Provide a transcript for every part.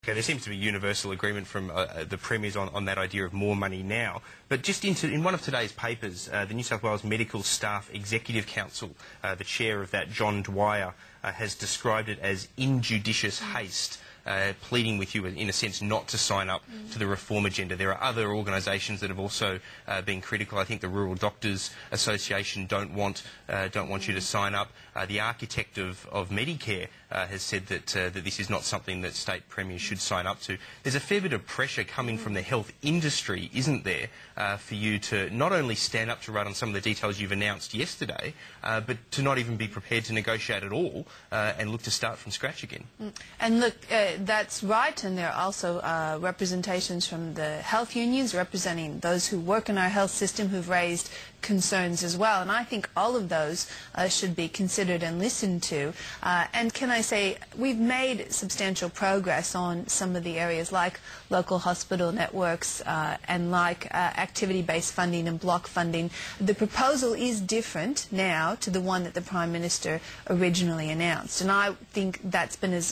Okay, there seems to be universal agreement from the premiers on that idea of more money now. But just in one of today's papers, the New South Wales Medical Staff Executive Council, the chair of that, John Dwyer, has described it as injudicious haste, pleading with you, in a sense, not to sign up to the reform agenda. There are other organisations that have also been critical. I think the Rural Doctors Association don't want you to sign up. The architect of Medicare has said that this is not something that state premiers should sign up to. There's a fair bit of pressure coming from the health industry, isn't there, for you to not only stand up to Rudd on some of the details you've announced yesterday, but to not even be prepared to negotiate at all and look to start from scratch again. And look, that's right, and there are also representations from the health unions representing those who work in our health system who've raised concerns as well, and I think all of those should be considered and listened to. And can I say, we've made substantial progress on some of the areas like local hospital networks and like activity-based funding and block funding. The proposal is different now to the one that the Prime Minister originally announced, and I think that's been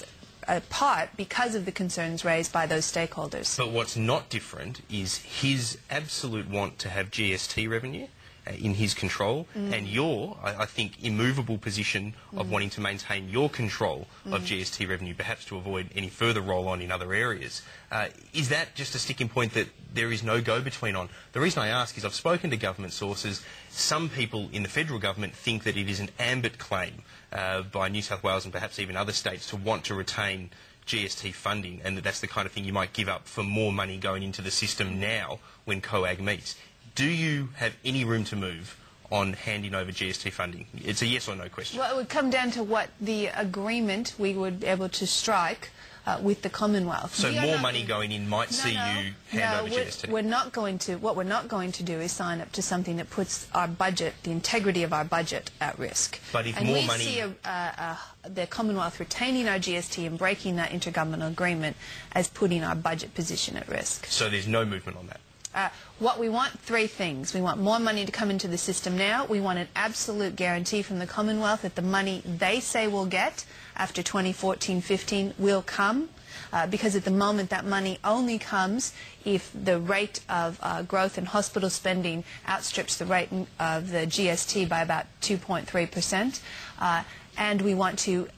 a part because of the concerns raised by those stakeholders. But what's not different is his absolute want to have GST revenue in his control, and your, I think, immovable position of wanting to maintain your control of GST revenue, perhaps to avoid any further roll-on in other areas. Is that just a sticking point that there is no go-between on? The reason I ask is I've spoken to government sources. Some people in the federal government think that it is an ambit claim by New South Wales and perhaps even other states to want to retain GST funding, and that's the kind of thing you might give up for more money going into the system now when COAG meets. Do you have any room to move on handing over GST funding? It's a yes or no question. Well, it would come down to what the agreement we would be able to strike with the Commonwealth. So more money going in might see you hand over GST? We're not going to. What we're not going to do is sign up to something that puts our budget, the integrity of our budget, at risk. But if and more we money... see the Commonwealth retaining our GST and breaking that intergovernmental agreement as putting our budget position at risk. So there's no movement on that? What we want, three things. We want more money to come into the system now. We want an absolute guarantee from the Commonwealth that the money they say we'll get after 2014-15 will come, because at the moment that money only comes if the rate of growth in hospital spending outstrips the rate of the GST by about 2.3%. And we want to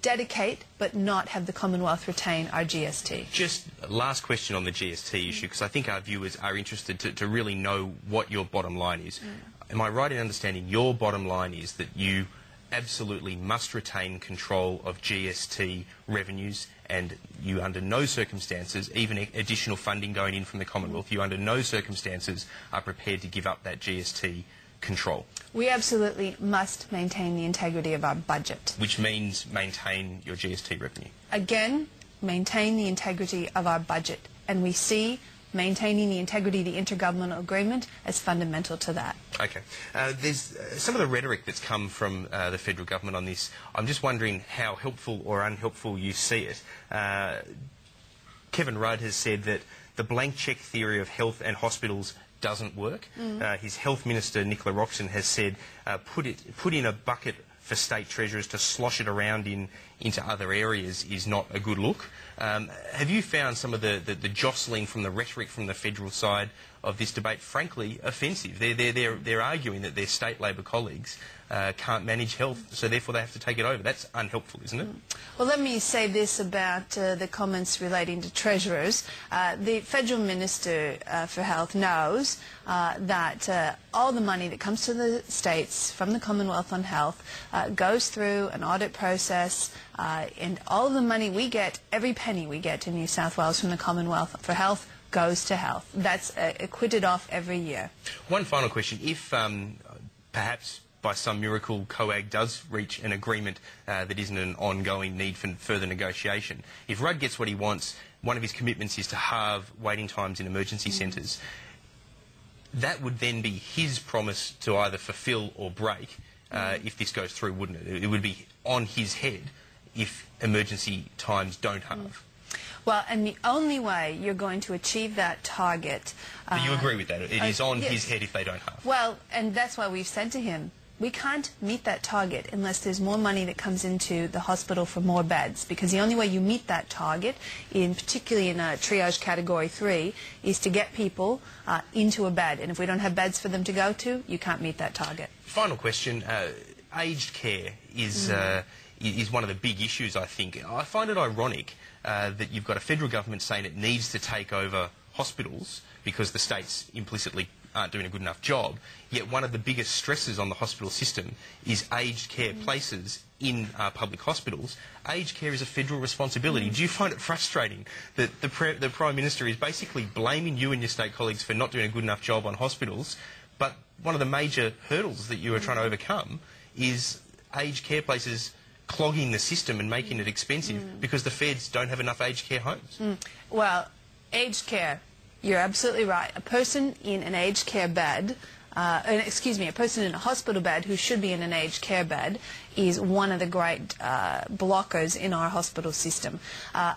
dedicate but not have the Commonwealth retain our GST. Just last question on the GST issue, because I think our viewers are interested to really know what your bottom line is. Am I right in understanding your bottom line is that you absolutely must retain control of GST revenues, and you under no circumstances, even additional funding going in from the Commonwealth, you under no circumstances are prepared to give up that GST control? We absolutely must maintain the integrity of our budget. Which means maintain your GST revenue? Again, maintain the integrity of our budget. And we see maintaining the integrity of the intergovernmental agreement as fundamental to that. Okay. There's some of the rhetoric that's come from the federal government on this. I'm just wondering how helpful or unhelpful you see it. Kevin Rudd has said that the blank cheque theory of health and hospitals doesn't work. His health minister, Nicola Roxon, has said put in a bucket for state treasurers to slosh it around into other areas is not a good look. Have you found some of the jostling from the rhetoric from the federal side of this debate, frankly, offensive? They're arguing that their state Labor colleagues can't manage health, so therefore they have to take it over. That's unhelpful, isn't it? Well, let me say this about the comments relating to treasurers. The Federal Minister for Health knows that all the money that comes to the states from the Commonwealth on health goes through an audit process, and all of the money we get, every penny we get in New South Wales from the Commonwealth for health, goes to health. That's acquitted off every year. One final question. If perhaps by some miracle COAG does reach an agreement that isn't an ongoing need for further negotiation, if Rudd gets what he wants, one of his commitments is to halve waiting times in emergency centres, that would then be his promise to either fulfil or break if this goes through, wouldn't it? It would be on his head if emergency times don't halve. Well, and the only way you're going to achieve that target... Do you agree with that? It is on his head if they don't halve. Well, and that's why we've said to him, we can't meet that target unless there's more money that comes into the hospital for more beds, because the only way you meet that target, particularly in a triage category 3, is to get people into a bed. And if we don't have beds for them to go to, you can't meet that target. Final question. Aged care is one of the big issues, I think. I find it ironic that you've got a federal government saying it needs to take over hospitals because the states implicitly aren't doing a good enough job, yet one of the biggest stresses on the hospital system is aged care places in public hospitals. Aged care is a federal responsibility. Do you find it frustrating that the Prime Minister is basically blaming you and your state colleagues for not doing a good enough job on hospitals, but one of the major hurdles that you are trying to overcome is aged care places clogging the system and making it expensive because the feds don't have enough aged care homes? Well, aged care, you're absolutely right. A person in an aged care bed, a person in a hospital bed who should be in an aged care bed is one of the great blockers in our hospital system.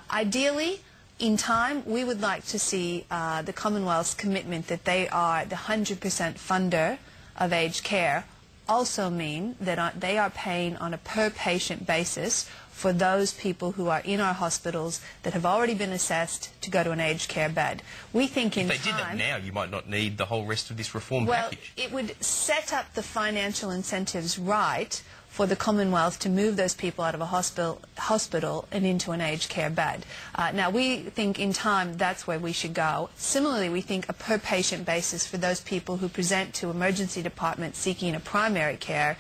Ideally, in time, we would like to see the Commonwealth's commitment that they are the 100% funder of aged care also mean that they are paying on a per-patient basis for those people who are in our hospitals that have already been assessed to go to an aged care bed. We think in time... If they did that now, you might not need the whole rest of this reform package. Well, it would set up the financial incentives right for the Commonwealth to move those people out of a hospital and into an aged care bed. Now, we think in time that's where we should go. Similarly, we think a per-patient basis for those people who present to emergency departments seeking a primary care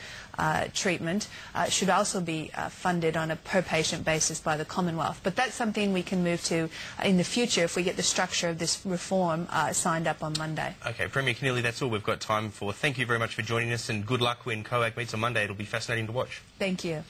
treatment should also be funded on a per-patient basis by the Commonwealth. But that's something we can move to in the future if we get the structure of this reform signed up on Monday. Okay, Premier Keneally, that's all we've got time for. Thank you very much for joining us, and good luck when COAG meets on Monday. It'll be fascinating to watch. Thank you.